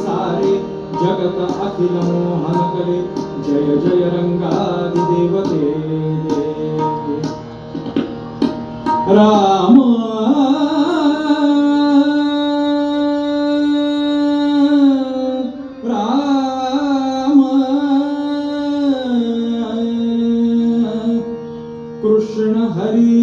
सारे जगत अखिल मोहन करे जय जय रंगादि देवते राम राम कृष्ण हरी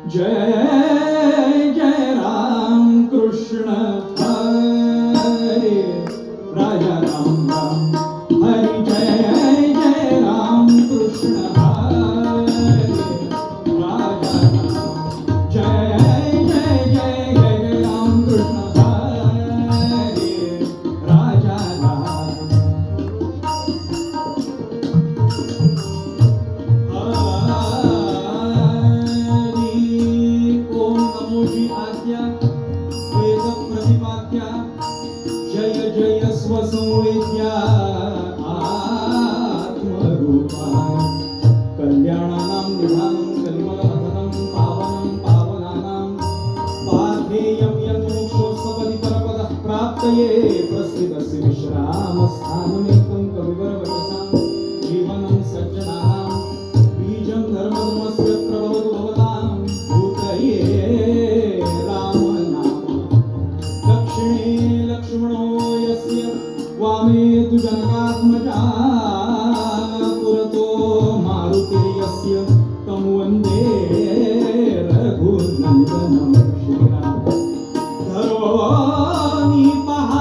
जय जय राम कृष्ण हरे राजा राम राम हरि जय जय राम कृष्ण हरे राजा राम जय जय जय जय राम कृष्ण हरे राजा राम वेद प्रतिपाद्या जय जय स्वसंवेद्या आत्मरूपा कल्याणानां निधानं कलिमलमथनं पावनं पावनानां पाथेयं यन्मोक्षोत्सवदि परपदः प्राप्तये प्रस्थितस्य विश्रामस्थानमेकं कविवरवचसां जीवनं सज्जनानां बीजं धर्मधर्मस्य प्रभवतु भवतां भूतये लक्ष्मणो यस्य वामे तु जनकात्मजा पुरतो मारुतिर्यस्य तं वन्दे रघुनन्दनं धरोनीपः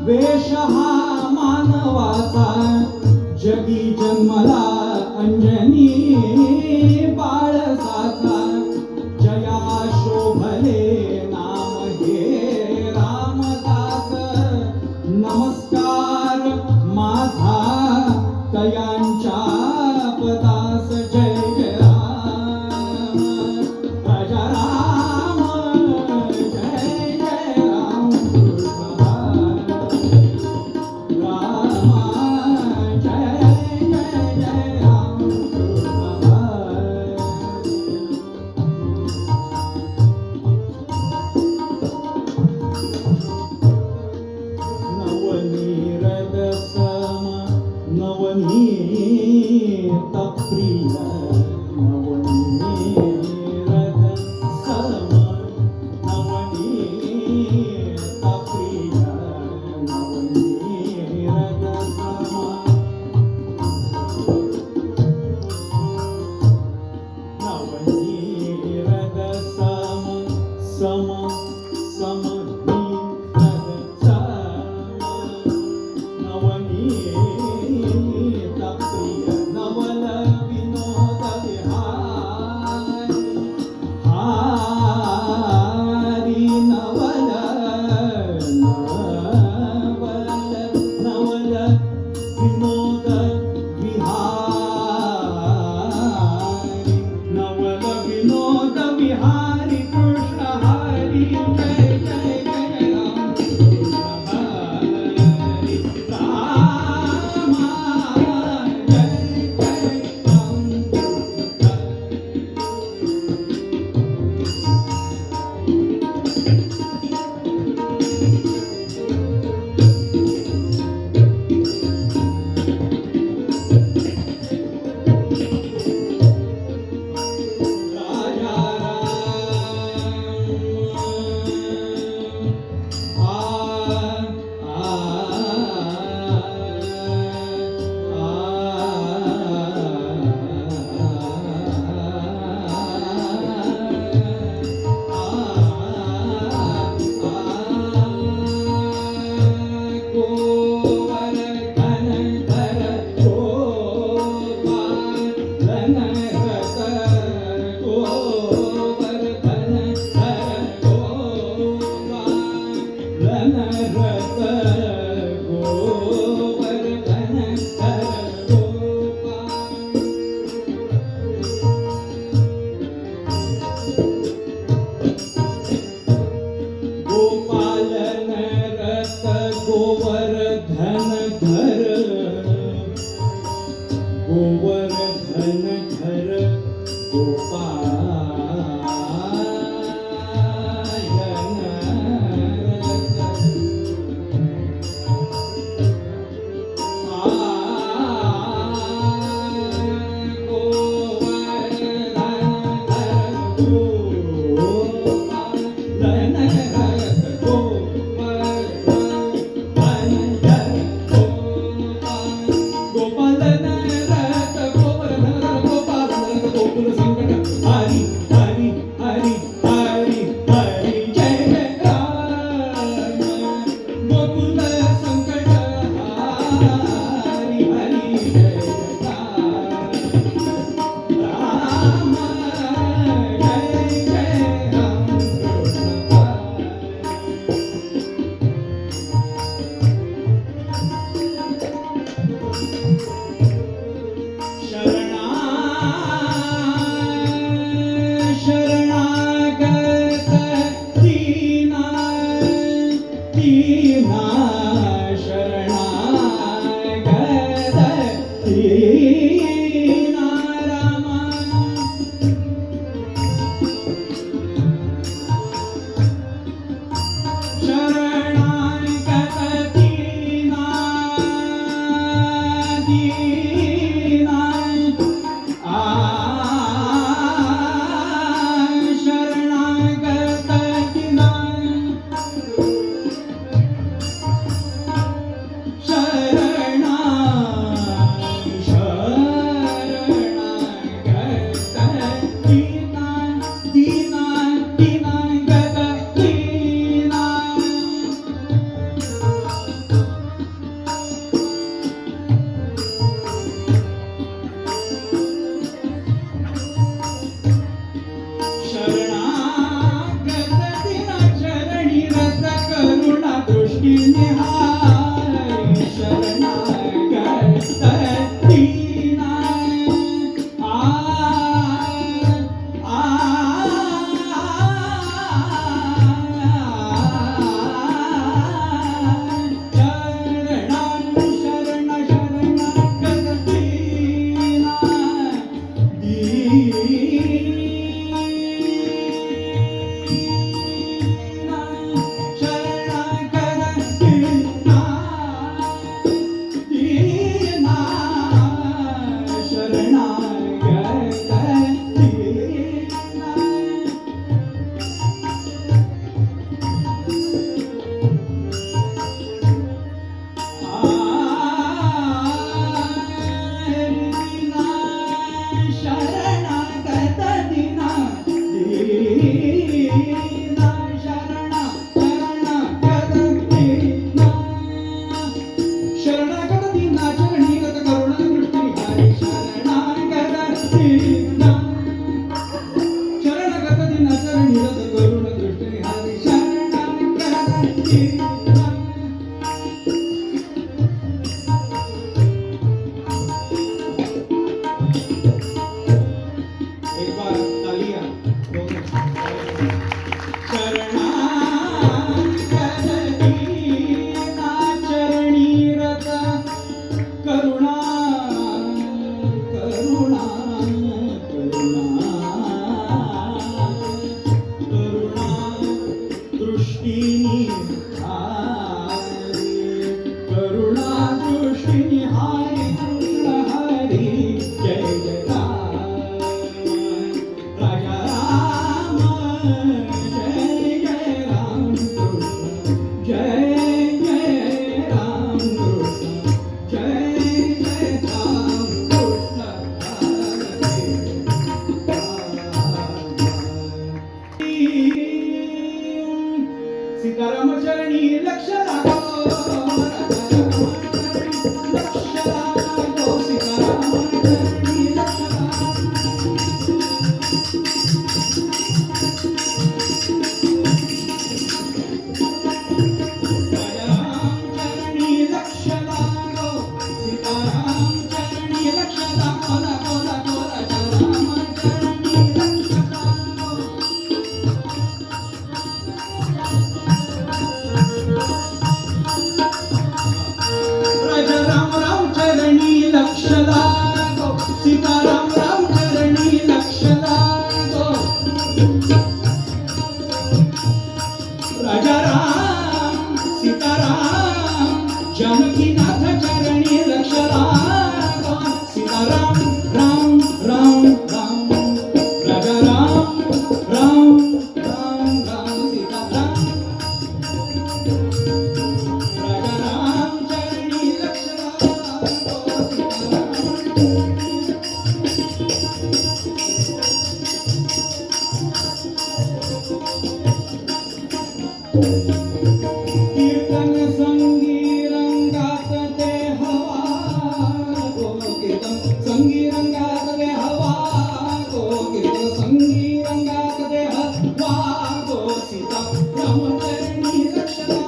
वेषः मानवाचा जगी जन्मला अंजनी बाळसाचा जया शोभले नाम हे रामदास नमस्कार माझा तयांच्या पदास जय जय राम राजा राम जय जय राम राम जय जय जय राम नवनीत प्रिय नवनीत सम नवनीत प्रिय नवनीत सम नवनीत सम सम Hari Krishna Hari Jai Jai Jai Ram Krishna Hari Rama Jai Jai Ram गोपालन रत गोवर्धन धर गोवर्धन धर सीताराम चरणी लक्ष लागो, लक्ष लागो. जानकीनाथ चरणी लक्ष लागा सीताराम राम राम राम राजा राम राम राम राम सीताराम राजा राम चरणी लक्ष लागा सीताराम कीर्तन संगी रंगात ते हवा गो कीर्तन संगी रंगात ते हवा गो कीर्तन संगी रंगात ते हवा गो सीता रामचरणी रक्षणा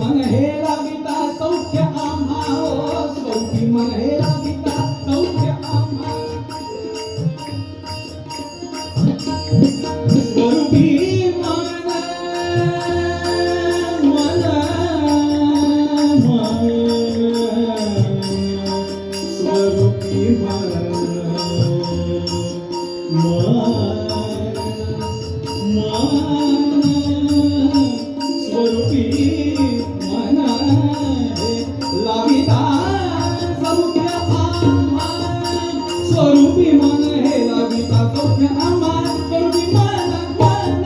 मन हे लाविता सौख्य आम्हा ओ सौखी मन हे लाविता सौख्य आम्हा स्वरूपी मन मन मन स्वरूपी मन मन स्वरूपी लाविता सौख्य आम्हा स्वरूपी मन हे लाविता सौख्य आम्हा स्वरूपी मन मन मन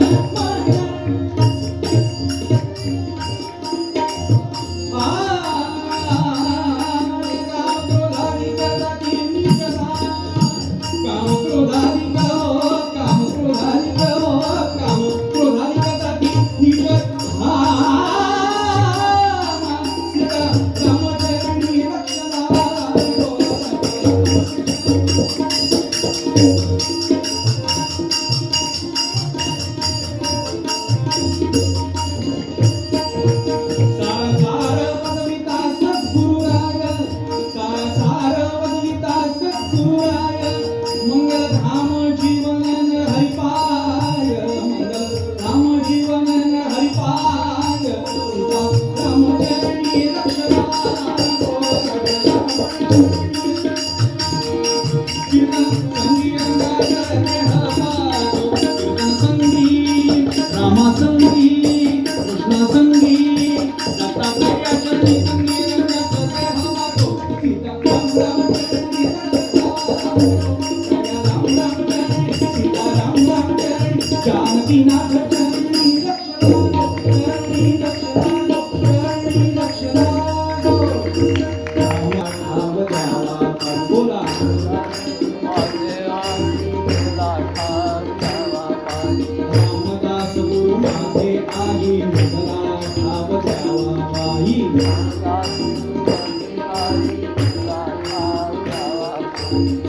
काम क्रोधारी करता किमी कसा काम क्रोधारी कहो काम क्रोधारी कहो काम क्रोधारी करता किमी कसा रामचरणी रक्षणा सार पदविता सद्गुरुराय सार पदविता सद्गुरुराय मंगल धाम जीवन हरिपाय मंगल धाम जीवन हरिपाय सीता रामचरणी रक्षणा कीर्तन संगी रंगात ते हवा कीर्तन संगी रामा संगी कृष्णा संगी दत्तात्रया चरणी संगी रंगात ते हवा सीता राम चरणी राम राम चरणी सीता राम चरणी जानकीनाथ चरणी रक्षणा चरणी रक्षणा चरणी रक्षणा बोला रामदास गुरु माझे आई मला ठाव द्यावा पायी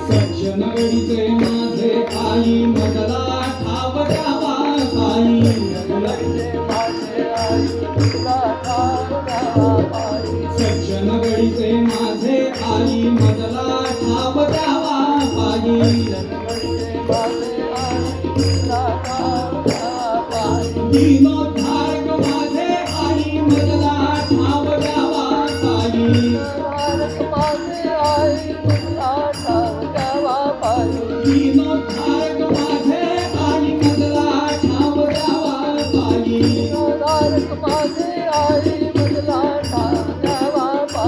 सज्जन गडीचे माझे आई मजला ठाव द्यावा पायी सज्जन गडीचे माझे आई मजला ठाव द्यावा पायी दीनोद्धारक माझे आई मजला ठाव द्यावा पायी दीनोद्धारक माझे आई मजला ठाव द्यावा पायी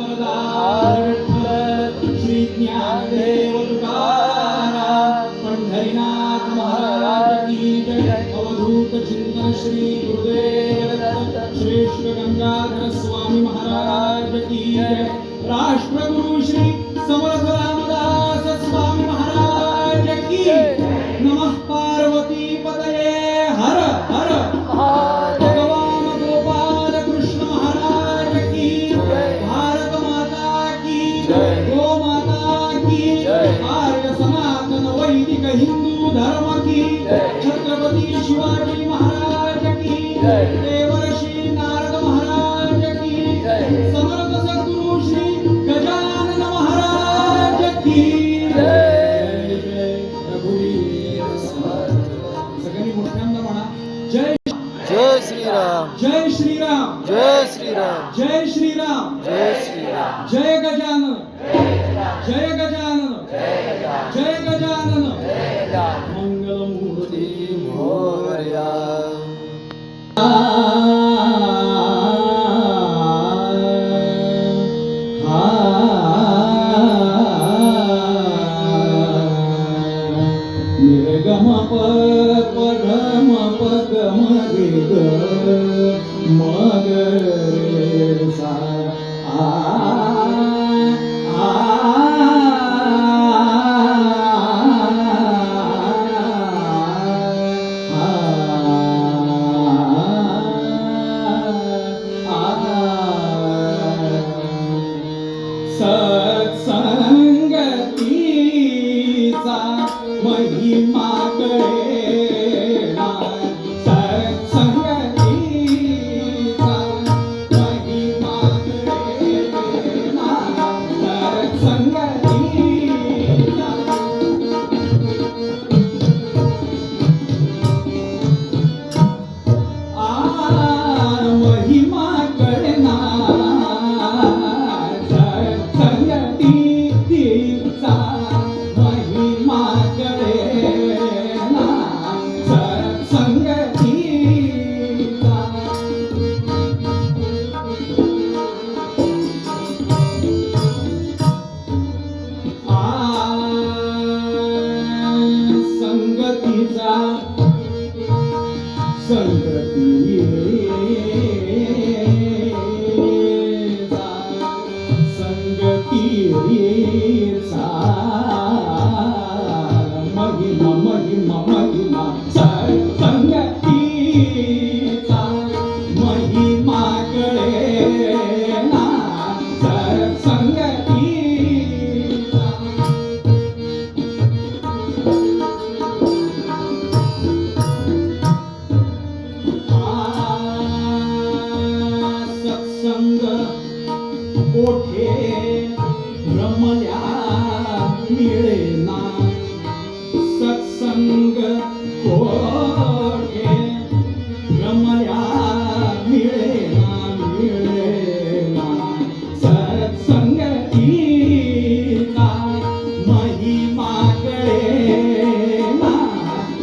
अमरदास विठ्ठल श्री ज्ञानदेव तुकाराम पंढरीनाथ महाराज की जय अवधूत चिंतन श्री गुरुदेव दत्त श्रेष्ठ गंगाधर स्वामी महाराज की जय राष्ट्रगुरु श्री समर्थ रामदास स्वामी महाराज की नमः पार्वती पतये हर हर भगवान गोपाल कृष्ण महाराज की भारत माता की गो माता की आर्य सनातन वैदिक हिंदू धर्म की छत्रपती शिवाजी महाराज की देवर्षी नारद महाराज की समर्थ सद्गुरु श्री गजानन महाराज की जय जय रघुवीर समर्थ. सगळ्यांनी मोठ्यांदा म्हणा जय जय श्रीराम जय श्रीराम जय श्रीराम जय श्रीराम जय श्रीराम जय गजानन जय गजानन जय गजानन मंगलमूर्ती मोरया. निर्गम पदम पदम ग मग रे सा सत्संगतीचा महिमा कळेना सत्संगतीचा महिमा कळेना सत्संगतीचा महिमा कळेना सत्संगतीचा महिमा कळेना सत्संगतीचा संगतीचा संगतीचा महिमा महिमा महिमा संगतीचा महिमा कळेना संगतीचा सत्संग कोठे रमल्या मिळेना सत्संग कोठे रमल्या मिळेना मिळेना सत्संगतीचा महिमा कळेना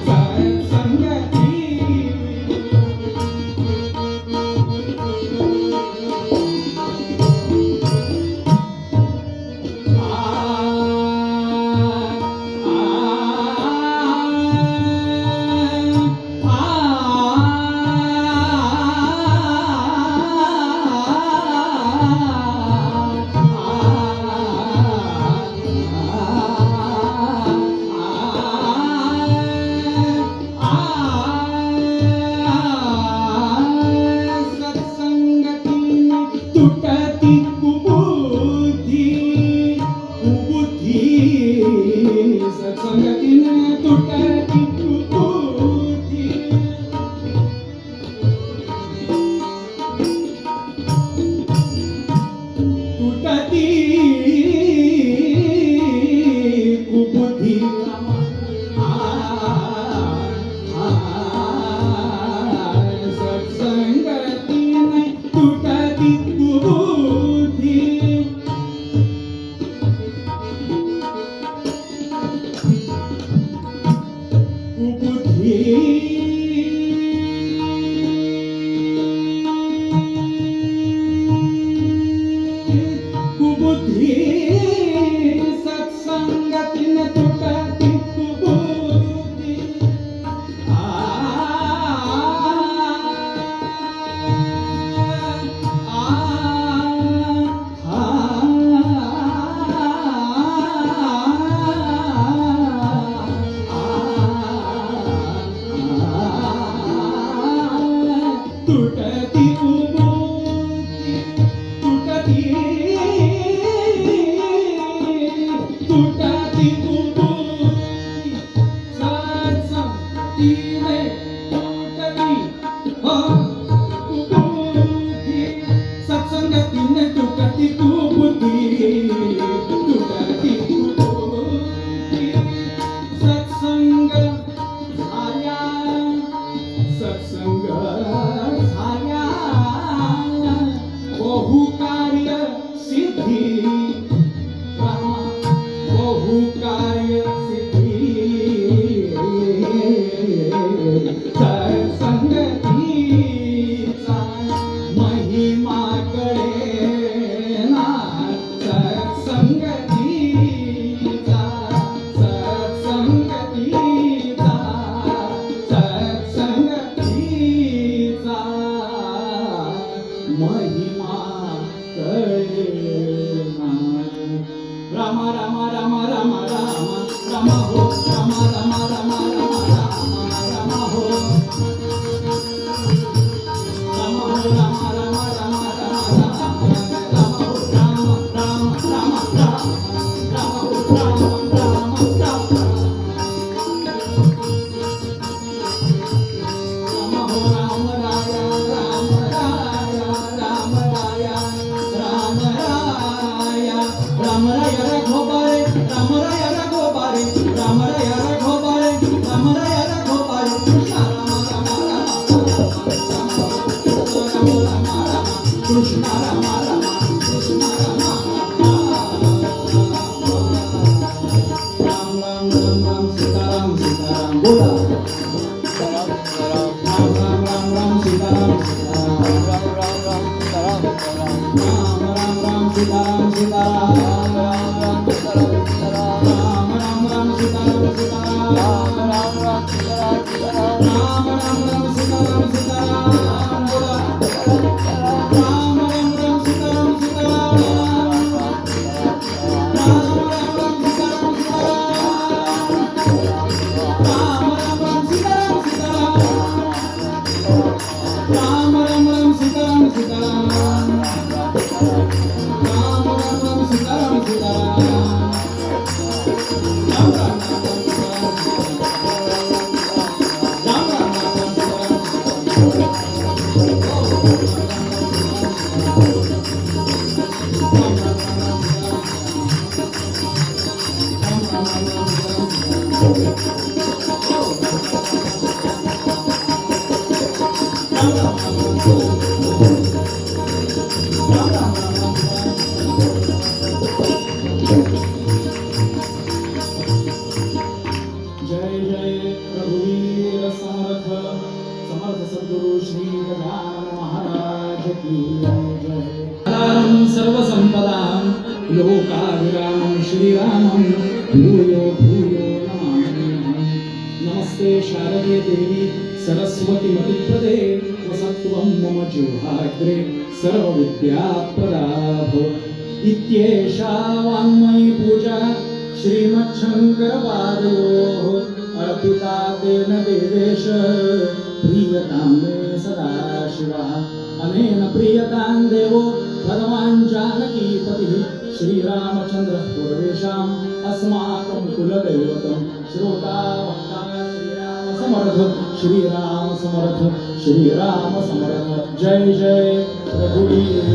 सत्संगती तुटती कुबुद्धी कुबुद्धी सत्संगतीने तुटती कुबुद्धी तुटती कुबुद्धी सत्संगतीने तुटती कुबुद्धी जय जय रघुवीर समर्थ समर्थ सद्गुरु श्री गजानन महाराज की जय। सर्व संपदां लोकाभिरामं श्रीरामं भूयो भूयो नमाम्यहम्। नमस्ते शारदे देवी सरस्वती मतिप्रदे वसत्वं मम जिह्वाग्रे सर्वविद्याप्रदा भव। इत्येषा वाङ्मयी पूजा श्रीमच्छङ्करपादयोः अर्पिता तेन देवेश प्रीयतां मे सदा शिवः। अनेन प्रीयतां देवो भगवान् जानकीपतिः श्रीरामचन्द्रः पूर्वेषाम् अस्माकं कुलदैवतं श्रोता वक्ता श्रीराम समर्थ श्रीराम समर्थ श्रीराम समर्थ। जय जय रघुवीर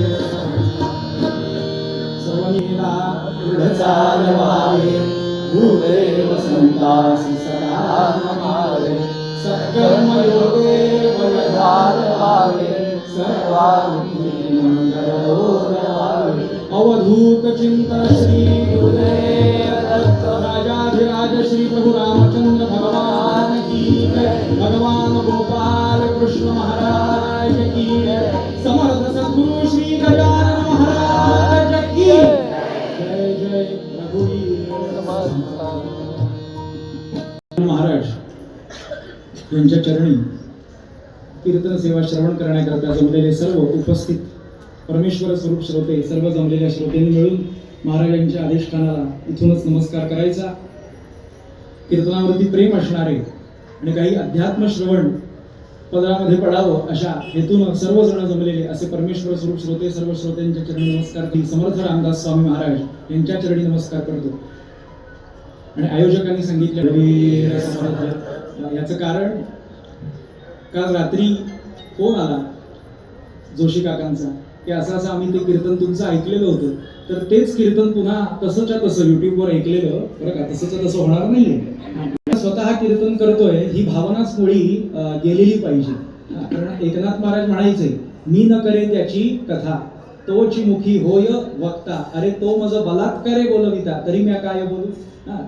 सर्वलीला दृढचालवारे गुरुदेव संतासि सदा नमारे। सत्कर्मयोगे वरदानवारे सर्वार्थी मंगलोदयारे। अवधूत चिंतन श्री गुरुदेव दत्त राजाधिराज श्री प्रभु रामचंद्र भगवान की जय। भगवान गोपाल कृष्ण महाराज की जय। समर्थ सद्गुरु श्री गजानन महाराज की जय जय रघुवीर महाराज यांच्या चरणी कीर्तन सेवा श्रवण करण्याकरता जमलेले सर्व उपस्थित परमेश्वर स्वरूप श्रोते सर्व जमलेल्या श्रोतेंनी मिळून महाराजांच्या अधिष्ठानाला इथूनच नमस्कार करायचा। कीर्तनावरती प्रेम असणारे आणि काही अध्यात्म श्रवण पदरामध्ये पडावं अशा हेतून सर्वजण जमलेले असे परमेश्वर स्वरूप श्रोते सर्व श्रोत्यांच्या चरणी नमस्कार। समर्थ रामदास स्वामी महाराज यांच्या चरणी नमस्कार करतो। आणि आयोजकांनी सांगितले समर्थ याचं कारण काल रात्री फोन आला जोशी काकांचा की असं आम्ही ते कीर्तन तुमचं ऐकलेलं होतं, तर तेच कीर्तन पुन्हा तसंच्या तसं युट्यूबवर ऐकलेलं बरं का, तसंच्या तसं होणार नाहीये। स्वतः कीर्तन करतोय ही भावनाच मुळी गेलेली पाहिजे। कारण एकनाथ महाराज म्हणायचे, मी न करे त्याची कथा तोची मुखी होय वक्ता, अरे तो माझा बलात्कारे बोलविता तरी मी काय बोलू।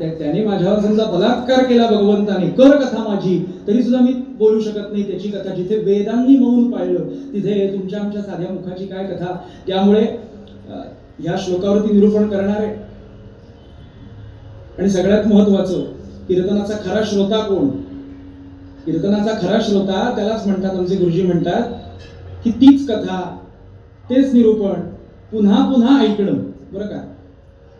त्याने माझ्यावर समजा बलात्कार केला भगवंताने, कर कथा माझी, तरी सुद्धा मी बोलू शकत नाही त्याची कथा। जिथे वेदांनी मौन पाळलं तिथे तुमच्या आमच्या साध्या मुखाची काय कथा। त्यामुळे या श्लोकावरती निरूपण करणारे आणि सगळ्यात महत्वाचं कीर्तनाचा खरा श्रोता कोण, कीर्तनाचा खरा श्रोता त्यालाच म्हणतात आमचे गुरुजी म्हणतात की तीच कथा तेच निरूपण पुन्हा पुन्हा ऐकणं। बरं का,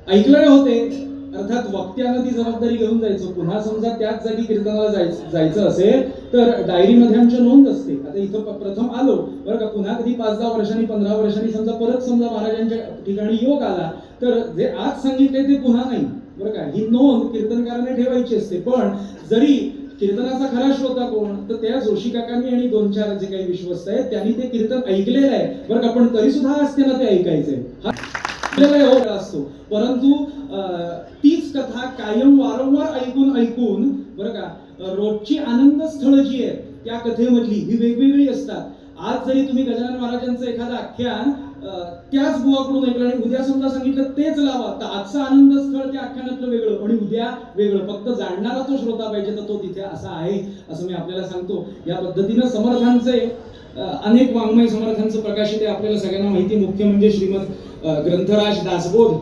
ऐकलेले होते अर्थात वक्त्यानं ती जबाबदारी घेऊन जायचं. पुन्हा समजा त्याच जागी कीर्तनाला जायचं असेल तर डायरीमध्ये आमच्या नोंद असते. आता इथं प्रथम आलो बरं का, पुन्हा कधी 5-10 वर्षांनी 15 वर्षांनी समजा परत समजा महाराजांच्या ठिकाणी योग आला तर जे आज सांगितले ते पुन्हा नाही बरं का. ही नोंद कीर्तनकाराने ठेवायची असते. पण जरी कीर्तनाचा खरा श्रोता कोण तर त्या जोशी काकांनी आणि 2-4 जे काही विश्वस्त आहेत त्यांनी ते कीर्तन ऐकलेलं आहे बरं का. पण तरी सुद्धा आज त्यांना ते ऐकायचंय असतो. परंतु तीच कथा कायम वारंवार ऐकून बरं का रोजची आनंद स्थळ जी आहे त्या कथेमधली ही वेगवेगळी असतात. आज जरी तुम्ही गजानन महाराजांचं एखादं आख्यान त्याच बुवाकडून ऐकलं आणि उद्या समजा सांगितलं तेच लावा तर आजचं आनंद स्थळ त्या आख्यानातलं वेगळं आणि उद्या वेगळं. फक्त जाणणारा तो श्रोता पाहिजे तर तो तिथे असा आहे असं मी आपल्याला सांगतो. या पद्धतीनं समर्थांचे अनेक वाङ्मय समर्थांचं प्रकाशित आहे. आपल्याला सगळ्यांना माहिती मुख्य म्हणजे श्रीमद ग्रंथराज दासबोध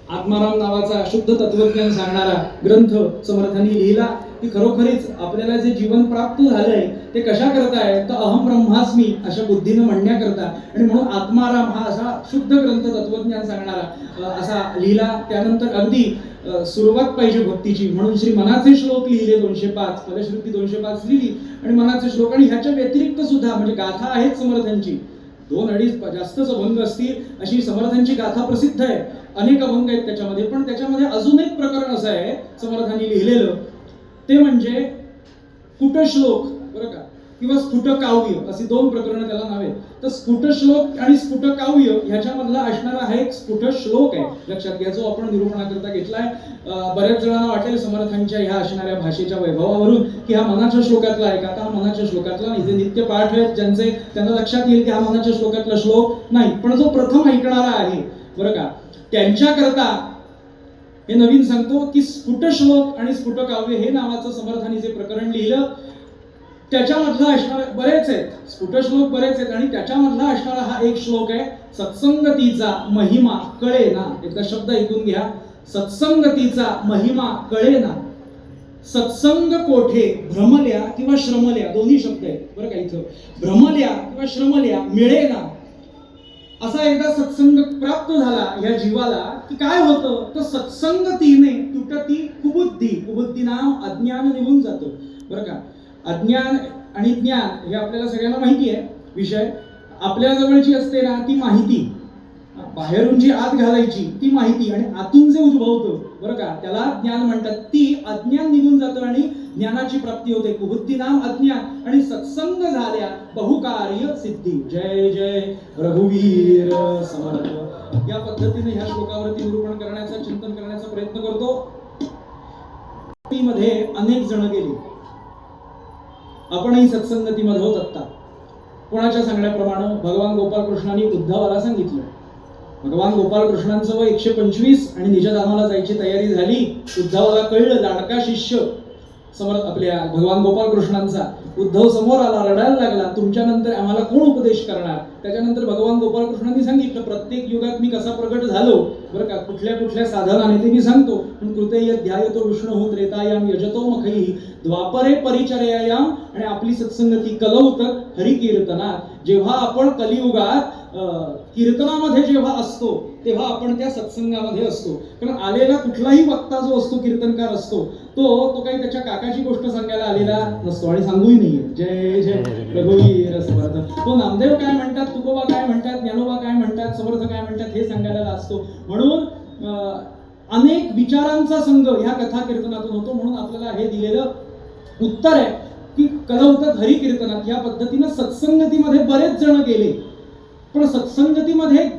आत्माराम नावाचा शुद्ध तत्वज्ञान सांगणारा ग्रंथ समर्थांनी लिहिला की खरोखरीच आपल्याला जे जीवन प्राप्त झालंय ते कशा करताय तर अहम ब्रह्मास्मी अशा बुद्धीनं म्हणण्याकरता. आणि म्हणून आत्माराम हा असा शुद्ध ग्रंथ तत्वज्ञान सांगणारा असा लिहिला. त्यानंतर अगदी सुरुवात पाहिजे भक्तीची म्हणून श्री मनाचे श्लोक लिहिले 205 फलश्रुती 205 लिहिली आणि मनाचे श्लोक. आणि ह्याच्या व्यतिरिक्त सुद्धा म्हणजे गाथा आहेत समर्थांची 2-2.5 जास्तच अभंग असतील अशी समर्थांची गाथा प्रसिद्ध आहे. अनेक अभंग आहेत त्याच्यामध्ये. पण त्याच्यामध्ये अजून एक प्रकरण असं आहे समर्थांनी लिहिलेलं ते म्हणजे स्फुटश्लोक बरं का किंवा स्फुटकाव्य अशी 2 प्रकरणं त्याला नाव आहेत. तर स्फुटश्लोक आणि स्फुटकाव्य ह्याच्यामधला असणारा हा एक स्फुटश्लोक आहे लक्षात घ्या जो आपण निरूपणाकरता घेतलाय. बऱ्याच जणांना वाटेल समर्थांच्या ह्या असणाऱ्या भाषेच्या वैभवावरून की हा मनाच्या श्लोकातला आहे का. आता हा मनाच्या श्लोकातला नाही. जे नित्य पाठ आहेत ज्यांचे त्यांना लक्षात येईल की हा मनाच्या श्लोकातला श्लोक नाही. पण जो प्रथम ऐकणारा आहे बरं का त्यांच्याकरता हे नवीन सांगतो की स्फुटश्लोक आणि स्फुटकाव्य हे नावाचं समर्थांनी जे प्रकरण लिहिलं त्याच्यामधला असणारा बरेच आहेत स्फुटश्लोक बरेच आहेत आणि त्याच्यामधला असणारा हा एक श्लोक आहे सत्संगतीचा महिमा कळेना. एकदा शब्द ऐकून घ्या. सत्संगतीचा महिमा कळेना सत्संग कोठे भ्रमल्या किंवा श्रमल्या दोन्ही शब्द आहेत बरं का. इथं भ्रमल्या किंवा श्रमल्या मिळेना असा एकदा सत्संग प्राप्त झाला या जीवाला की काय होतं तर सत्संगतीने तुटती कुबुद्धी नाम अज्ञान निघून जातो बरं का. अज्ञान आणि ज्ञान हे आपल्याला सगळ्यांना माहिती आहे विषय. आपल्या जवळची असते ना ती माहिती बाहेरून जी आत घालायची ती माहिती आणि आतून जे उद्भवतं बरं का त्याला ज्ञान म्हणतात. ती अज्ञान निघून जातं आणि ज्ञानाची प्राप्ती होते. कुबुद्धी नाम अज्ञान आणि सत्संग झाल्या बहुकार्य सिद्धी. जय जय रघुवीर समर्थ. या पद्धतीने ह्या श्लोकावरती निरूपण करण्याचा चिंतन करण्याचा प्रयत्न करतो. मध्ये अनेक जण गेले. आपणही सत्संगतीमध्ये होत आत्ता. कोणाच्या सांगण्याप्रमाणे भगवान गोपाळकृष्णांनी उद्धवाला सांगितलं. भगवान गोपाळकृष्णांचं वय 125 आणि निजधामाला जायची तयारी झाली. उद्धवाला कळलं लाडका शिष्य समर्थ आपल्या भगवान गोपाळकृष्णांचा उद्धव समोर आला रडायला लागला. तुमच्यानंतर आम्हाला कोण उपदेश करणार. त्याच्यानंतर भगवान गोपाळकृष्णांनी सांगितलं प्रत्येक युगात मी कसा प्रगट झालो बरं का कुठल्या साधनाने ते मी सांगतो. पण कृते ध्यायतो विष्णू त्रेतायाम यजतो मखैः द्वापरे परिचर्यायाम आणि आपली सत्संगती कलौतक हरिकीर्तनात. जेव्हा आपण कलियुगात कीर्तनामध्ये जेव्हा असतो तेव्हा आपण त्या सत्संगामध्ये असतो. कारण आलेला कुठलाही वक्ता जो असतो कीर्तनकार असतो तो काही त्याच्या काकाची गोष्ट सांगायला आलेला नसतो आणि सांगूही नाहीये. जय जय रघुवीर समर्थ. तो नामदेव काय म्हणतात तुकोबा काय म्हणतात ज्ञानोबा काय म्हणतात समर्थ काय म्हणतात हे सांगायला असतो. म्हणून अनेक विचारांचा संघ ह्या कथा कीर्तनातून होतो. म्हणून आपल्याला हे दिलेलं उत्तर आहे की कलौतक हरिकीर्तनात या पद्धतीनं सत्संगतीमध्ये बरेच जण गेले. पण सत्संगतीमध्ये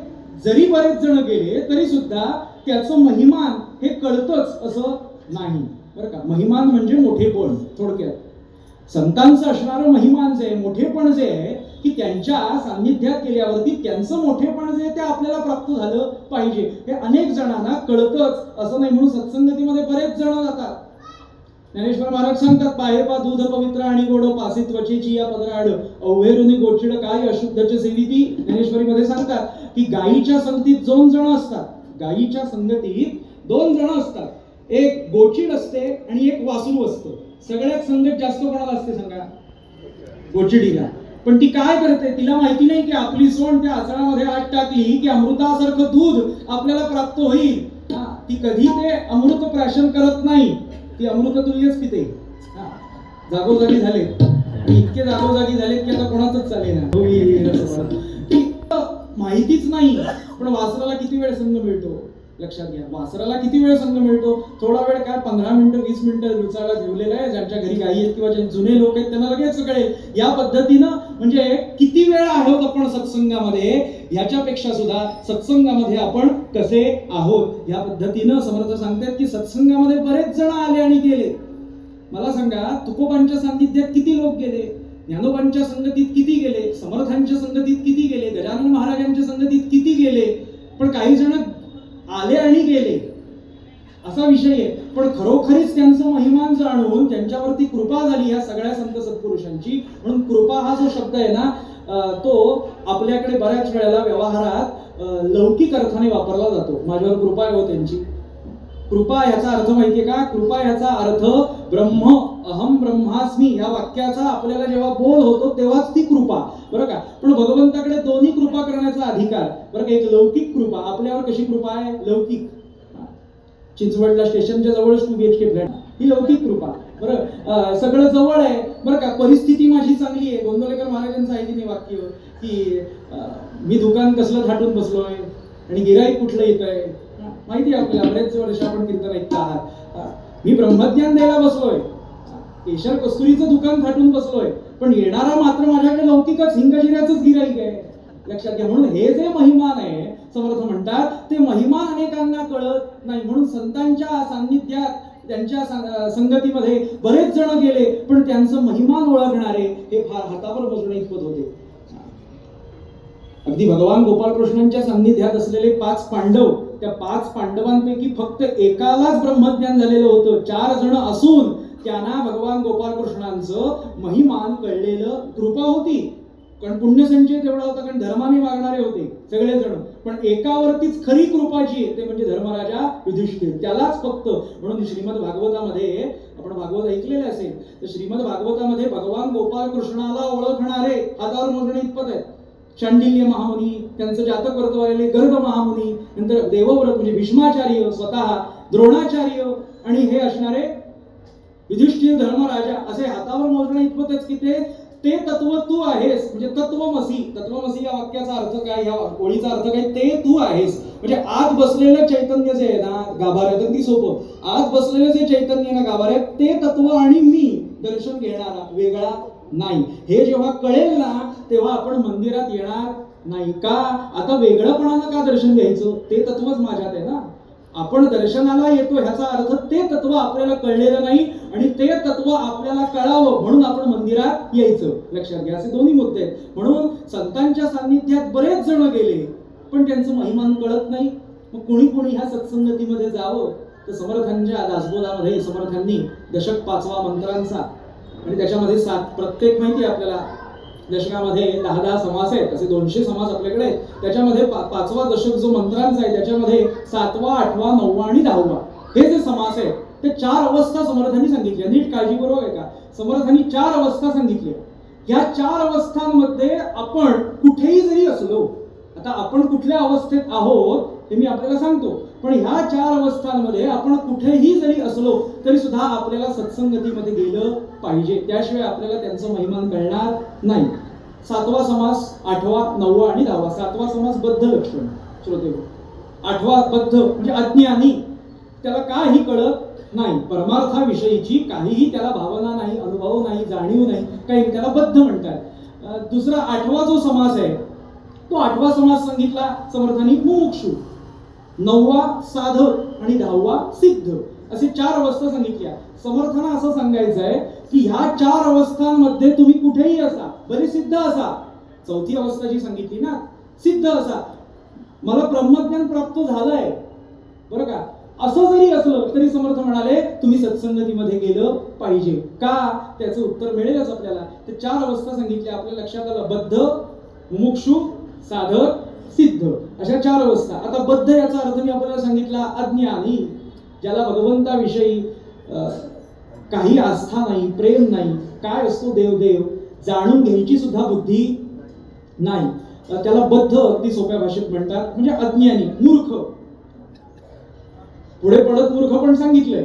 जरी बरेच जण गेले तरी सुद्धा त्याचं महिमान हे कळतच असं नाही बरं का. महिमान म्हणजे मोठेपण. थोडक्यात संतांचं असणारं महिमान जे मोठेपण जे आहे की त्यांच्या सान्निध्यात गेल्यावरती त्यांचं मोठेपण जे ते आपल्याला प्राप्त झालं पाहिजे हे अनेक जणांना कळतच असं नाही. म्हणून सत्संगतीमध्ये बरेच जण जातात. ज्ञानेश्वर महाराज सांगतात पाहे पा दूध पवित्र आणि गोड पासे त्वचेची या पदराड अवहेरुनी गोचिड काय अशुद्धचे सेविती. ज्ञानेश्वरीमध्ये सांगतात की गायीच्या संगतीत 2 जण असतात. गायीच्या संगतीत 2 जण असतात. एक गोचिड असते आणि एक वासरू असतं. सगळ्यात संगत जास्त कोणाला असते सांगा गोचिडीला. पण ती काय करते तिला माहिती नाही की आपली सोंड त्या आचळामध्ये आत टाकली की अमृतासारखं दूध आपल्याला प्राप्त होईल. ती कधी ते अमृत प्राशन करत नाही, ती अमृततुल्यच पिते. हा. जागोजागी झाले आणि इतके जागोजागी झालेत की आता कोणाचंच चालेना. की माहितीच नाही. पण वासराला किती वेळ संघ मिळतो लक्षात घ्या. वासराला किती वेळ संघ मिळतो? थोडा वेळ काय, 15 मिनिटं 20 मिनिटं लुचायला ठेवलेलं आहे. ज्यांच्या घरी गायी आहेत किंवा जे जुने लोक आहेत त्यांना लगेच कळेल. या पद्धतीनं म्हणजे किती वेळ आहोत आपण सत्संगामध्ये, ह्याच्यापेक्षा सुद्धा सत्संगामध्ये आपण कसे आहोत या पद्धतीनं समर्थ सांगतात की सत्संगामध्ये बरेच जण आले आणि गेले. मला सांगा, तुकोबांच्या सान्निध्यात किती लोक गेले, ज्ञानोबांच्या संगतीत किती गेले, समर्थांच्या संगतीत किती गेले, गजानन महाराजांच्या संगतीत किती गेले. पण काही जण आले आणि गेले असा विषय आहे. पण खरोखरीच त्यांचं महिमान जाणून त्यांच्यावरती कृपा झाली या सगळ्या संत सत्पुरुषांची. म्हणून कृपा हा जो शब्द आहे ना, तो आपल्याकडे बऱ्याच वेळेला व्यवहारात लौकिक अर्थाने वापरला जातो. माझ्यावर कृपा आहे हो त्यांची. कृपा याचा अर्थ माहितीये का? कृपा याचा अर्थ ब्रह्म, अहम ब्रह्मास्मी या वाक्याचा आपल्याला जेव्हा बोध होतो तेव्हाच ती कृपा, बरं का. पण भगवंताकडे दोन्ही कृपा करण्याचा अधिकार, बरं का. एक लौकिक कृपा, आपल्यावर कशी कृपा आहे? लौकिक. चिंचवडला स्टेशनच्या जवळच 2 BHK फ्लॅट, ही लौकिक कृपा. बरं, सगळं जवळ आहे, बरं का. परिस्थिती माझी चांगली आहे. गोंदवलेकर महाराजांचं आहे की नाही वाक्य की मी दुकान कसलं थाटून बसलोय आणि गिराईक कुठलं येत आहे. माहिती आहे आपल्याला, बरेच वर्ष आपण कीर्तन ऐकत आहात. मी ब्रह्मज्ञान द्यायला बसलोय, केशर कस्तुरीचं दुकान थाटून बसलोय, पण येणारा मात्र माझ्याकडे लौकिकच हिंगजिऱ्याचंच गिराईक आहे. लक्षात घ्या. म्हणून हे जे महिमान आहे, समर्थ म्हणतात, ते महिमान अनेकांना कळत नाही. म्हणून संतांच्या सान्निध्यात, त्यांच्या संगतीमध्ये बरेच जण गेले, पण त्यांचं महिमान ओळखणारे हे फार हातावर बसणे इतपत होते. अगदी भगवान गोपाळकृष्णांच्या सान्निध्यात असलेले 5 पांडव, त्या 5 पांडवांपैकी फक्त एकालाच ब्रह्मज्ञान झालेलं होतं. 4 जण असून त्यांना भगवान गोपाळकृष्णांचं महिमान कळलेलं, कृपा होती. कारण पुण्यसंचय तेवढा होता, कारण धर्माने वागणारे होते सगळेजण. पण एकावरतीच खरी कृपा जी आहे ते म्हणजे धर्मराजा युधिष्ठिर, त्यालाच फक्त. म्हणून श्रीमद भागवतामध्ये, आपण भागवत ऐकलेले असेल तर श्रीमद भागवतामध्ये भगवान गोपाळकृष्णाला ओळखणारे हातावर मोजणे इतपत आहेत. शांडिल्य महामुनी, त्यांचं जातक वर्तवलेले गर्ग महामुनी, नंतर देवव्रत म्हणजे भीष्माचार्य स्वतः, द्रोणाचार्य आणि हे असणारे युधिष्ठिर, धर्मराजा, असे हातावर मोजणे इतपतच की ते तत्व तू आहेस. म्हणजे तत्वमसी. तत्वमसी या वाक्याचा अर्थ काय, या ओळीचा अर्थ काय? ते तू आहेस. म्हणजे आत बसलेलं चैतन्य जे आहे ना गाभाऱ्यात, अगदी सोपं, आत बसलेलं जे चैतन्य ना गाभाऱ्यात, ते तत्व आणि मी दर्शन घेणारा वेगळा नाही. हे जेव्हा कळेल ना तेव्हा आपण मंदिरात येणार नाही. का? आता वेगळंपणानं का दर्शन घ्यायचं? ते तत्वच माझ्यात आहे ना. आपण दर्शनाला येतो ह्याचा अर्थ ते तत्व आपल्याला कळलेलं नाही आणि ते तत्व आपल्याला कळावं म्हणून आपण मंदिरात यायचं. लक्षात घ्या, असे दोन्ही मुद्दे आहेत. म्हणून संतांच्या सान्निध्यात बरेच जण गेले, पण त्यांचं महिमान कळत नाही. मग कोणी ह्या सत्संगतीमध्ये जावं. तर समर्थांच्या दासबोधामध्ये समर्थांनी दशक 5वा मंत्रांचा आणि त्याच्यामध्ये 7 प्रत्येक माहिती आहे आपल्याला. दशकामध्ये 10-10 समास आहेत, असे 200 समास आपल्याकडे आहेत. त्याच्यामध्ये 5वा दशक जो मंत्रांचा आहे त्याच्यामध्ये 7वा, 8वा, 9वा आणि 10वा हे जे समास आहेत ते 4 अवस्था समर्थांनी सांगितल्या. नीट काळजीपूर्वक आहे का? समर्थांनी 4 अवस्था सांगितल्या. या 4 अवस्थांमध्ये आपण कुठेही जरी असलो, आता आपण कुठल्या अवस्थेत आहोत हे मी आपल्याला सांगतो, पण ह्या 4 अवस्थांमध्ये आपण कुठेही जरी असलो तरी सुद्धा आपल्याला सत्संगतीमध्ये गेलं पाहिजे. त्याशिवाय आपल्याला त्यांचं महिमान कळणार नाही. 7वा समास, 8वा, 9वा आणि 10वा. 7वा समास बद्ध लक्षण श्रोते. 8वा बद्ध म्हणजे अज्ञानी, त्याला काही कळत नाही, परमार्थाविषयीची काहीही त्याला भावना नाही, अनुभव नाही, जाणीव नाही, काही, त्याला बद्ध म्हणतात. दुसरा 8वा जो समास आहे तो 8वा समास सांगितला समर्थांनी मुमुक्षु, 9वा साधक आणि 10वा सिद्ध, असे 4 अवस्था सांगितल्या. समर्थांना असं सांगायचं आहे की ह्या 4 अवस्थांमध्ये तुम्ही कुठेही असा, बरे सिद्ध असा, 4थी अवस्था जी सांगितली ना, सिद्ध असा, मला ब्रह्मज्ञान प्राप्त झालंय, बरं का, असं जरी असलं तरी समर्थ म्हणाले तुम्ही सत्संगतीमध्ये गेलं पाहिजे. का? त्याचं उत्तर मिळेलच आपल्याला. ते 4 अवस्था सांगितल्या, आपल्या लक्षात आलं. बद्ध, मुमुक्षु, साधक, सिद्ध, अशा 4 अवस्था. आता बद्ध याचा अर्थ मी आपल्याला सांगितला, अज्ञानी, ज्याला भगवंताविषयी काही आस्था नाही, प्रेम नाही, काय असतो देव जाणून घ्यायची सुद्धा बुद्धी नाही, त्याला बद्ध अगदी सोप्या भाषेत म्हणतात, म्हणजे अज्ञानी, मूर्ख. पुढे पडत मूर्ख पण सांगितलंय,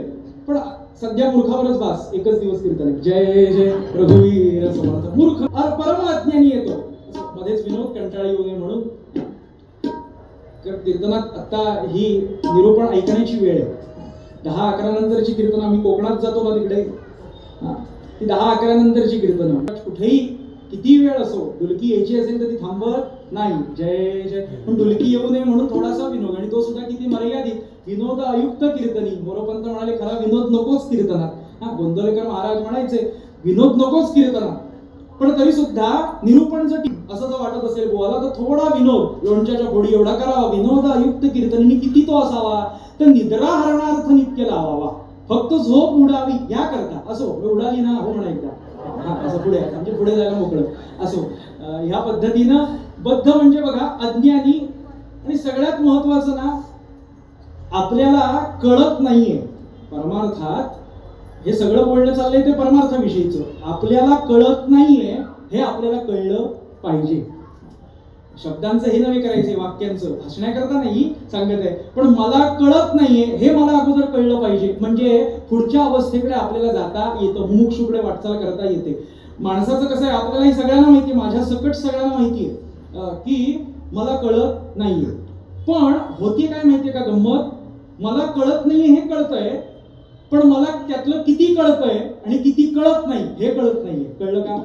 पण सध्या मूर्खावरच बास. एकच दिवस कीर्तन आहे. जय जय रघुवीर समर्थ. मूर्ख परम अज्ञानी येतो. मध्येच विनोद कंटाळी येऊ नये म्हणून कीर्तनात आता ही निरूपण ऐकण्याची वेळ आहे. 10-11 नंतरची कीर्तन, आम्ही कोकणात जातो ना तिकडे, ती 10-11 नंतरची कीर्तन. कुठेही किती वेळ असो, डुलकी यायची असेल तर ती थांबत नाही. जय जय. पण डुलकी येऊ नये म्हणून थोडासा विनोद, आणि तो सुद्धा किती मर्यादित. विनोद अयुक्त कीर्तनी. मोरोपंत म्हणाले खरा विनोद नकोच कीर्तनात. गोंदवलेकर महाराज म्हणायचे विनोद नकोच कीर्तनात. पण तरी सुद्धा निरूपण जर असं जर वाटत असेल बोला तर थोडा विनोद लोणच्याच्या फोडी एवढा करावा. विनोद अयुक्त कीर्तनी किती तो असावा, तर निद्रा हरणार्थ नित्य लावावा. फक्त झोप उडावी या करता. असो उडाली ना हो म्हणा एकदा, असं पुढे म्हणजे पुढे जायला मोकळं. असो ह्या पद्धतीनं बद्ध म्हणजे बघा अज्ञानी. आणि सगळ्यात महत्वाचं ना, आपल्याला कळत नाहीये परमार्थात. हे सगळं बोलणं चाललंय ते परमार्थाविषयीचं. आपल्याला कळत नाहीये हे आपल्याला कळलं पाहिजे. शब्दांचं हे नव्हे करायचे, वाक्यांचं हसण्याकरता नाही सांगत आहे, पण मला कळत नाहीये हे मला अगोदर कळलं पाहिजे. म्हणजे पुढच्या अवस्थेकडे आपल्याला जाता येतं, मुमुक्षुकडे वाटचाल करता येते. माणसाचं कसं आहे, आपल्यालाही सगळ्यांना माहितीये, माझ्या सकट सगळ्यांना माहितीये की मला कळत नाहीये. पण होती काय माहितीये का गंमत, मला कळत नाहीये हे कळतंय, पण मला त्यातलं किती कळतंय आणि किती कळत नाही हे कळत नाहीये. कळलं का?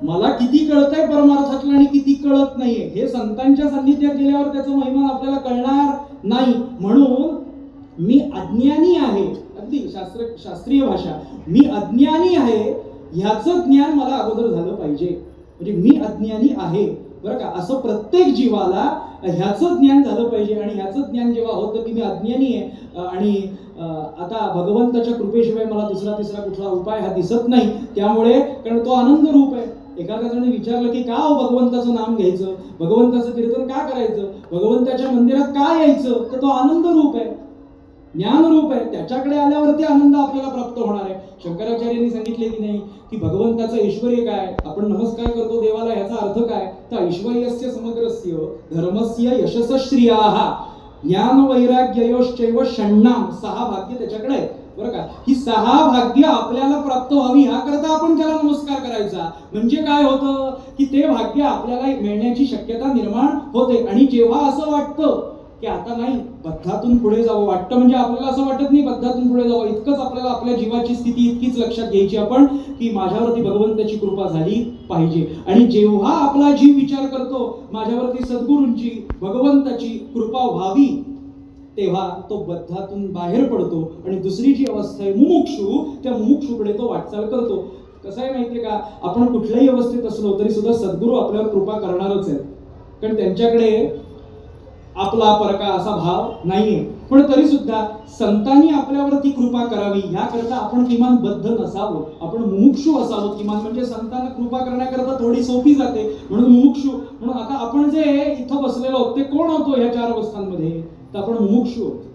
मला किती कळतंय परमार्थातलं आणि किती कळत नाहीये हे संतांच्या सान्निध्यात गेल्यावर त्याचं महिमा आपल्याला कळणार नाही. म्हणून मी अज्ञानी आहे, अगदी शास्त्रीय भाषा, मी अज्ञानी आहे ह्याचं ज्ञान मला अगोदर झालं पाहिजे. म्हणजे मी अज्ञानी आहे बरं का, असं प्रत्येक जीवाला ह्याचं ज्ञान झालं पाहिजे. आणि ह्याचं ज्ञान जेव्हा होतं की मी अज्ञानी आहे आणि आता भगवंताच्या कृपेशिवाय मला दुसरा तिसरा कुठला उपाय हा दिसत नाही, त्यामुळे कारण तो आनंद रूप आहे. एखाद्या जणांनी विचारलं की का भगवंताचं नाम घ्यायचं, भगवंताचं कीर्तन का करायचं, भगवंताच्या मंदिरात का यायचं, तर तो आनंद रूप आहे, ज्ञान रूप आहे. त्याच्याकडे आल्यावरती आनंद आपल्याला प्राप्त होणार आहे. शंकराचार्यांनी सांगितले की नाही की भगवंताचं ऐश्वर्य काय, आपण नमस्कार करतो देवाला, याचा अर्थ काय, तर ऐश्वर्यस्य समग्रस्य धर्मस्य यशस श्रियाः ज्ञान वैराग्ययोश्चैव षण्णाम, 6 भाग्य त्याच्याकडे आहे बरं का. ही 6 भाग्य आपल्याला प्राप्त व्हावी ह्याकरता आपण त्याला नमस्कार करायचा. म्हणजे काय होतं की ते भाग्य आपल्याला मिळण्याची शक्यता निर्माण होते. आणि जेव्हा असं वाटतं की आता नाही बद्धातून पुढे जावं वाटतं, म्हणजे आपल्याला असं वाटत नाही बद्धातून पुढे जावं, इतकंच आपल्याला आपल्या जीवाची स्थिती इतकीच लक्षात घ्यायची आपण की माझ्यावरती भगवंताची कृपा झाली पाहिजे. आणि जेव्हा आपला जीव विचार करतो माझ्यावरती सद्गुरूंची भगवंताची कृपा व्हावी, तेव्हा तो बद्धातून बाहेर पडतो आणि दुसरी जी अवस्था आहे मुमुक्षु, त्या मुमुक्षुकडे तो वाटचाल करतो. कसं आहे माहितीये का, आपण कुठल्याही अवस्थेत असलो तरी सुद्धा सद्गुरू आपल्यावर कृपा करणारच आहे, कारण त्यांच्याकडे आपला परका असा भाव नाहीये. पण तरी सुद्धा संतांनी आपल्यावरती कृपा करावी याकरता आपण किमान बद्ध नसावं, आपण मुमुक्षु असावं किमान. म्हणजे संतांना कृपा करण्याकरता थोडी सोपी जाते म्हणून मुमुक्षु. म्हणून आता आपण जे इथं बसलेलो आहोत ते कोण होतो ह्या 4 अवस्थांमध्ये, तर आपण मुमुक्षु होतो.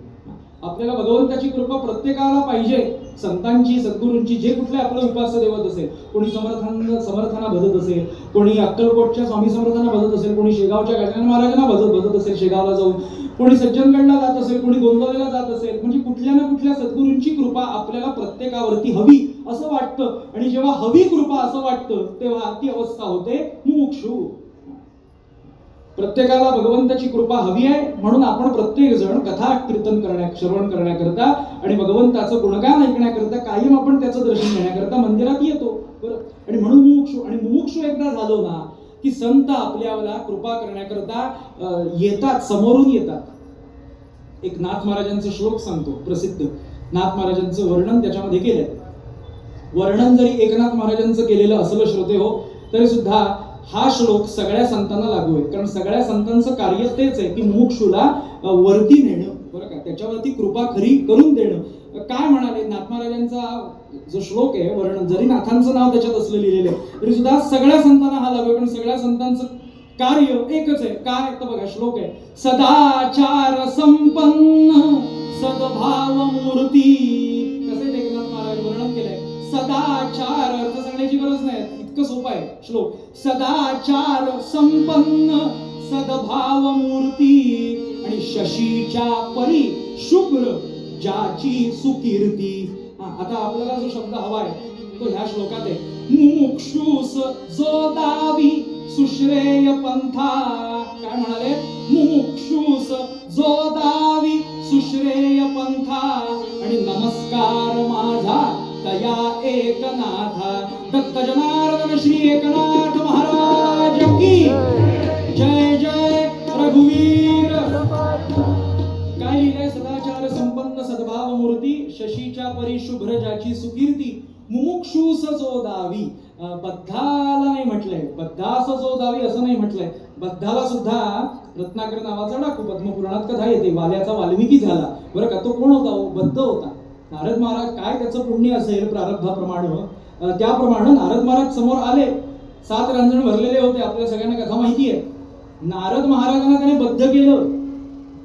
आपल्याला भगवंताची कृपा प्रत्येकाला पाहिजे, संतांची सद्गुरूंची. जे कुठले आपलं उपास्य देवत असेल, कोणी समर्थांना भजत असेल, कोणी अक्कलकोटच्या स्वामी समर्थांना भजत असेल, कोणी शेगावच्या गजानन महाराजांना भजत असेल शेगावला जाऊन, कोणी सज्जनगडला जात असेल, कोणी गोंदवलेला जात असेल. म्हणजे कुठल्या ना कुठल्या सद्गुरूंची कृपा आपल्याला प्रत्येकावरती हवी असं वाटतं. आणि जेव्हा हवी कृपा असं वाटतं तेव्हा ती अवस्था होते मुमुक्षु. प्रत्येकाला भगवंताची कृपा हवी आहे म्हणून आपण प्रत्येक जण कथा कीर्तन श्रवण करण्याकरता आणि भगवंताचं गुणगान ऐकण्याकरता कायम आपण त्याचं दर्शन घेण्याकरता मंदिरात येतो बरं. आणि म्हणून मुमुक्षु. आणि मुमुक्षु एकदा झालो ना की संत आपल्याला कृपा करण्याकरता येतात, समोरून येतात. एक नाथ महाराजांचा श्लोक सांगतो प्रसिद्ध, नाथ महाराजांचं वर्णन त्याच्यामध्ये केलंय. वर्णन जरी एकनाथ महाराजांचं केलेलं असलं श्रोते हो, तरी सुद्धा हा श्लोक सगळ्या संतांना लागू आहे, कारण सगळ्या संतांचं कार्य तेच आहे की मुमुक्षुला वरती नेणं बरं का, त्याच्यावरती कृपा खरी करून देणं. काय म्हणाले नाथ महाराजांचा जो श्लोक आहे वर्णन, जरी नाथांचं नाव त्याच्यात असलं लिहिलेलं आहे तरी सुद्धा सगळ्या संतांना हा लागू आहे, पण सगळ्या संतांचं कार्य एकच आहे. काय तर बघा श्लोक आहे, सदाचार संपन्न सद्भाव मूर्ती. कसे एकनाथ महाराज वर्णन केलंय, सदाचार अर्थ सांगण्याची गरज नाही, इतकं सोपं आहे श्लोक. सदाचार संपन्न सद्भाव मूर्ती आणि शशीच्या परी शुभ्र ज्याची सुकीर्ती. आता आपल्याला जो शब्द हवाय तो ह्या श्लोकात आहे. मुमुक्षुस जो दावी सुश्रेय पंथा. काय म्हणाले? मुमुक्षुस जो दावी सुश्रेय पंथा आणि नमस्कार माझा तया एकनाथा. दत्त जनार्दन श्री एकनाथ महाराज की जय. जय रघुवीर. काय लिहिलंय? सदाचार संपन्न सद्भाव मूर्ती शशीच्या परी शुभ्र ज्याची सुकीर्ती मुमुक्षुस जो दावी. बद्धाला नाही म्हटलंय, बद्धास जो दावी असं नाही म्हटलंय. बद्धाला सुद्धा रत्नाकर नावाचा डाकू पद्मपुराणात कथा येते. वाल्याचा वाल्मिकी झाला बरं का. तो कोण होता? बद्ध होता. नारद महाराज काय त्याचं पुण्य असेल प्रारब्धाप्रमाणे त्याप्रमाणे नारद महाराज समोर आले. 7 रांजण भरलेले होते. आपल्या सगळ्यांना कथा माहिती आहे. नारद महाराजांना त्याने बद्ध केलं,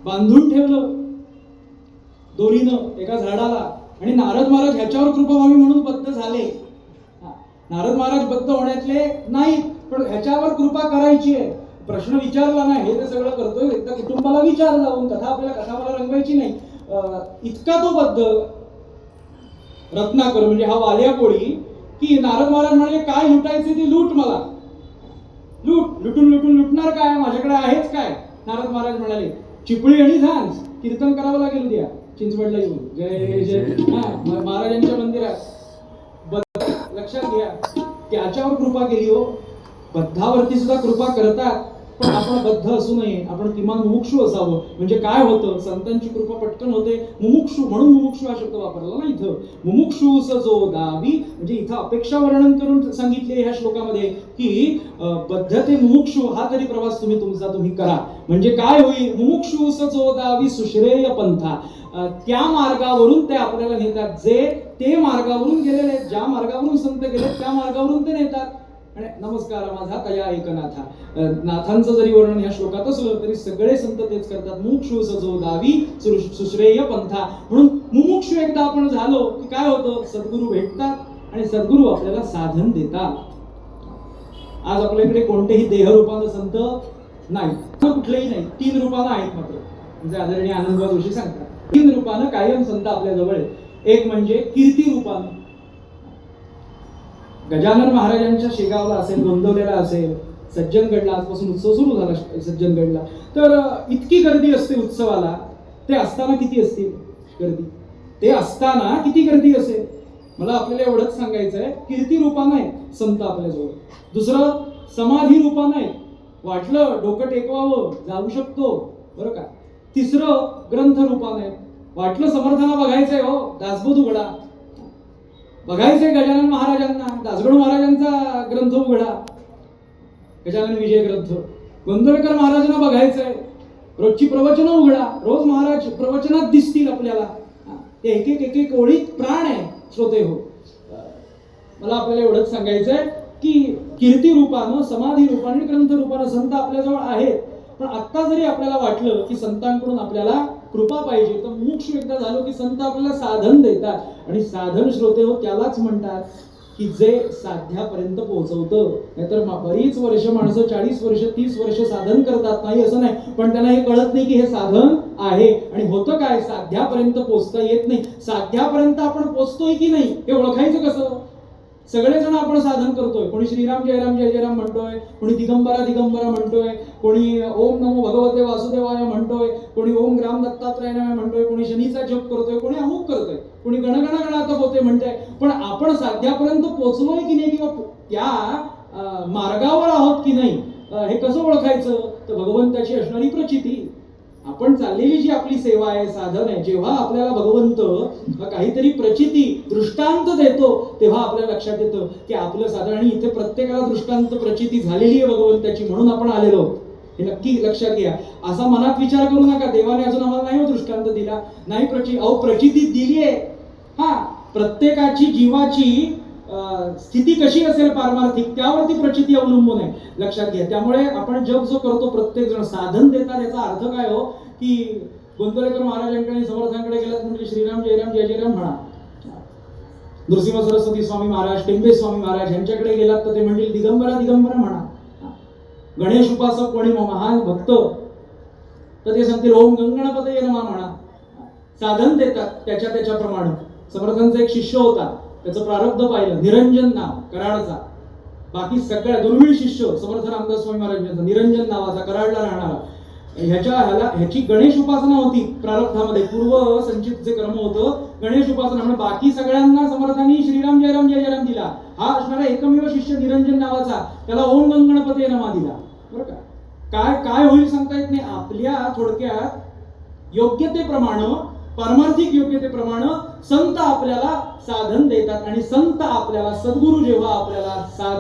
बांधून ठेवलं दोरीनं एका झाडाला. आणि नारद महाराज ह्याच्यावर कृपा व्हावी म्हणून बद्ध झाले. नारद महाराज बद्ध होण्यातले नाही, पण ह्याच्यावर कृपा करायची आहे. प्रश्न विचारला नाही, हे ते सगळं करतोय. एकदा कुटुंबाला विचार जाऊन कथा आपल्याला कथाला रंगवायची नाही. इतका तो बद्ध रत्नाकर म्हणजे हा वाल्या कोळी की नारद महाराज म्हणाले काय लुटायचे ते लूट, मला लूट. लुटून लुटणार काय, माझ्याकडे आहेच काय. नारद महाराज म्हणाले चिपळी आणि झांज कीर्तन करावं लागेल उद्या चिंचवडला येऊन. जय जय महाराजांच्या मंदिरात. लक्षात घ्या, त्याच्यावर कृपा केली हो. बद्धावरती सुद्धा कृपा करतात, पण आपण बद्ध असू नये. आपण किमान मुमुक्षू असावं. म्हणजे काय होतं? संतांची कृपा पटकन होते. मुमुक्षू म्हणून मुमुक्षू हा शब्द वापरला ना इथं. मुमुक्षूस जो दावी म्हणजे इथं अपेक्षा वर्णन करून सांगितले ह्या श्लोकामध्ये की बद्ध ते मुमुक्षू हा तरी प्रवास तुम्ही करा. म्हणजे काय होईल? मुमुक्षूस जो दावी सुश्रेय पंथा. त्या मार्गावरून ते आपल्याला नेतात. जे ते मार्गावरून गेलेले, ज्या मार्गावरून संत गेले त्या मार्गावरून ते नेतात. आणि नमस्कार माझा तया एकनाथा. नाथांचं जरी वर्णन ह्या श्लोकात असलं तरी सगळे संत तेच करतात. मुमुक्षुस जो दावी सुश्रेय पंथा. म्हणून मुमुक्षु एकदा आपण झालो की काय होतं? सद्गुरू भेटतात आणि सद्गुरू आपल्याला साधन देतात. आज आपल्याकडे कोणतेही देहरूपानं संत नाही, कुठलेही नाही. 3 रूपानं आहेत मात्र. म्हणजे आदरणीय आनंदबाई जोशी सांगतात 3 रूपानं कायम संत आपल्या जवळ आहेत. एक म्हणजे कीर्ती रूपानं. गजानन महाराजांच्या शेगावला असेल, गोंदवलेला असेल, सज्जनगडला आजपासून उत्सव सुरू झाला सज्जनगडला, तर इतकी गर्दी असते उत्सवाला. ते असताना किती असते गर्दी? ते असताना किती गर्दी असेल? मला आपल्याला एवढंच सांगायचं आहे, कीर्ती रूपानं आहे संत आपल्याजवळ. दुसरं समाधी रूपानं आहे. वाटलं डोकं टेकवावं जाऊ शकतो बरं का. तिसरं ग्रंथ रूपानं आहे. वाटलं समर्थांना बघायचंय हो, दासबोध उघडा. बघायचंय गजानन महाराजांना, दासगणू महाराजांचा ग्रंथ उघडा, गजानन विजय ग्रंथ. गोंदवलेकर महाराजांना बघायचंय, रोजची प्रवचनं उघडा. रोज महाराज प्रवचनात दिसतील आपल्याला. ते एक एक ओळीत प्राण आहे श्रोते हो. मला आपल्याला एवढंच सांगायचंय की कीर्ती रूपानं, समाधी रूपाने, ग्रंथ रूपानं संत आपल्याजवळ आहेत. पण आता जरी आपल्याला वाटलं की संतांकडून आपल्याला कृपा पाहिजे, तर मुमुक्षु एकदा झालो की संत आपल्याला साधन देतात. आणि साधन श्रोते हो त्यालाच म्हणतात की जे साध्यापर्यंत पोहोचवतं. नाहीतर बरीच वर्ष माणसं 40 वर्ष 30 वर्ष साधन करतात, नाही असं नाही, पण त्यांना हे कळत नाही की हे साधन आहे. आणि होतं काय? साध्यापर्यंत पोहोचता येत नाही. साध्यापर्यंत आपण पोहोचतोय की नाही हे ओळखायचं कसं? सगळेजण आपण साधन करतोय. कोणी श्रीराम जय राम जय जय राम म्हणतोय, कोणी दिगंबरा दिगंबरा म्हणतोय, कोणी ओम नमो भगवते वासुदेवाय म्हणतोय, कोणी ओम ग्राम दत्तात्रय नमः म्हणतोय, कोणी शनीचा जप करतोय, कोणी अमुक करतोय, कोणी गणगण गणात होते म्हणतोय. पण आपण साध्यापर्यंत पोहोचलोय की नाही किंवा त्या मार्गावर आहोत की नाही हे कसं ओळखायचं? तर भगवंताची असणारी प्रचिती. आपण चाललेली जी आपली सेवा आहे, साधन आहे, जेव्हा आपल्याला भगवंत काहीतरी प्रचिती दृष्टांत देतो तेव्हा आपल्याला लक्षात येतं की आपलं साधन. आणि इथे प्रत्येकाला दृष्टांत प्रचिती झालेली आहे भगवंताची, म्हणून आपण आलेलो. हे नक्की लक्षात घ्या. असा मनात विचार करू नका देवाने अजून आम्हाला नाही दृष्टांत दिला, नाही प्रचिती दिली आहे. हा, प्रत्येकाची जीवाची स्थिती कशी असेल पारमार्थिक त्यावरती प्रचिती अवलंबून आहे. लक्षात घ्या. त्यामुळे आपण जप जो करतो प्रत्येक जण साधन देतात. याचा अर्थ काय हो? की गोंदवलेकर महाराजांकडे समर्थांकडे गेलात म्हणजे श्रीराम जय राम जय जय राम म्हणा. नृसिंह सरस्वती स्वामी महाराज, टेंबे स्वामी महाराज यांच्याकडे गेलात तर ते म्हणतील दिगंबरा दिगंबरा म्हणा. गणेश उपासक कोणी महान भक्त तर ते सांगतील ओम गंगणपतये नमः म्हणा. साधन देतात त्याच्या त्याच्याप्रमाणे. समर्थांचा एक शिष्य होता, त्याचं प्रारब्ध पाहिलं, निरंजन नाव, कराडचा. बाकी सगळ्या दुर्मिळ शिष्य समर्थ रामदास स्वामी महाराजांचा, निरंजन नावाचा, कराडला राहणारा. ह्याची गणेश उपासना होती प्रारब्धामध्ये, पूर्व संचित जे कर्म होतं गणेश उपासना, म्हणजे बाकी सगळ्यांना समर्थांनी श्रीराम जयराम जय जयराम दिला. हा असणारा एकमेव शिष्य निरंजन नावाचा, त्याला ओम गणपती नमा दिला. बरं का, काय काय होईल सांगता येत नाही. आपल्या थोडक्यात योग्यतेप्रमाणे, पारमार्थिक योग्यतेप्रमाणे संत आपल्याला साधन देतात, आणि संत आपल्याला, सद्गुरू जेव्हा आपल्याला साधन